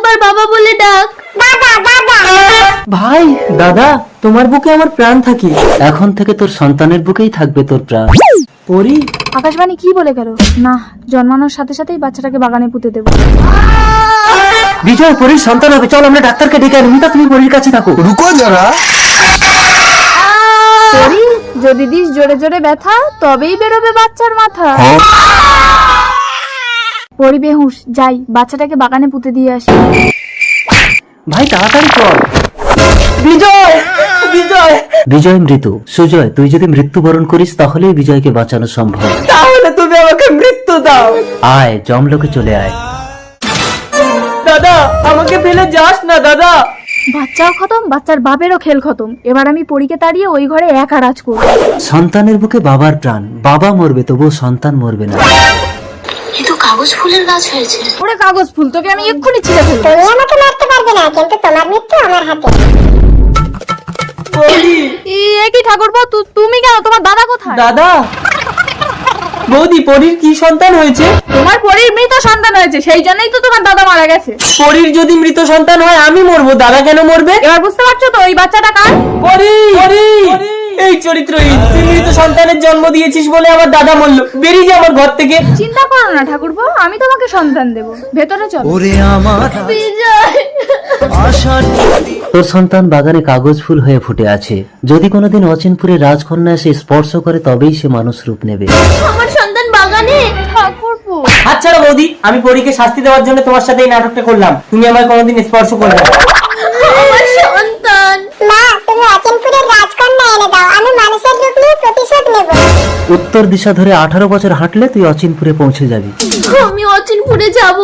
একবার বাবা বলে ডাক। ভাই, দাদা, তোমার বুকে আমার প্রাণ থাকে। এখন থেকে তোর সন্তানের বুকেই থাকবে তোর প্রাণ। পরি, আকাশবাণী কি বলে গেল? না, জন্মানোর সাথে সাথেই বাচ্চাটাকে বাগানে পুঁতে দেবো। বিজয় পরির সন্তান হবে। চল আমরা ডাক্তারকে ডেকে আনি। মিতা, তুমি পরির কাছে থাকো। रुको जरा। পরি, যদি দিস জোরে জোরে ব্যথা, তবেই বেরোবে বাচ্চার মাথা। পরি বেহুশ, যাই বাচ্চাটাকে বাগানে পুঁতে দিয়ে আসি। ভাই তাড়াতাড়ি চল। বিজয়, বিজয়, বিজয় মৃত। সুজয়, তুই যদি মৃত্যুবরণ করিস তাহলেই বিজয়কে বাঁচানো সম্ভব। তাহলে তুমি আমাকে মৃত্যু দাও। আয়, জমলোকে চলে আয়। দাদা, আমাকে ফেলে যাস না দাদা। বাচ্চাও খতম, বাচ্চার বাপেরও খেল খতম। এবার আমি পরীকে তাড়িয়ে ওই ঘরে একা রাজ করব। সন্তানের বুকে বাবার প্রাণ। বাবা মরবে তবুও সন্তান মরবে না। কিন্তু কাগজ ফুলের গাছ হয়েছে। ওরে কাগজ ফুল, তোকে আমি এক্ষুনি ছিঁড়ে ফেলবো। তুমি আমাকে মারতে পারবে না, কিন্তু তোমার মৃত্যু আমার হাতে। এ কি ঠাকুরপো, তুমি কেন? তোমার দাদা কোথায়? দাদা, বৌদি, পরীর কি সন্তান হয়েছে? তোমার পরীর মৃত সন্তান হয়েছে, সেই জন্যই তো তোমার দাদা মারা গেছে। পরীর যদি মৃত সন্তান হয় আমি মরবো, দাদা কেন মরবে? এবার বুঝতে পারছো তো ওই বাচ্চাটা কার? পরী, এই চরিত্রহীন, তুই মৃত সন্তানের জন্ম দিয়েছিস বলে আমার দাদা মরল। বেরিয়ে যা আমার ঘর থেকে। চিন্তা করো না ঠাকুরপো, আমি তোমাকে সন্তান দেব। ভেতরে চলো। বিজয়, তোর সন্তান বাগানে কাগজ ফুল হয়ে ফুটে আছে। যদি কোনোদিন অচিনপুরে রাজকন্যা এসে স্পর্শ করে তবেই সে মানুষ রূপ নেবে। আমার সন্তান বাগানে। ঠাকুরপো, আচ্ছা বৌদি, আমি পরীকে শাস্তি দেওয়ার জন্য তোমার সাথে এই নাটকটা করলাম। তুমি আমায় কোনোদিন স্পর্শ করবে না। আমার সন্তান। মা, তুমি অচিনপুরের রাজকন্যা এনে দাও, আমি মানুষের রূপ নিয়ে প্রতিশোধ নেব। উত্তর দিশা ধরে 18 বছর হাঁটলে তুই অচিনপুরে পৌঁছে যাবি। আমি অচিনপুরে যাব।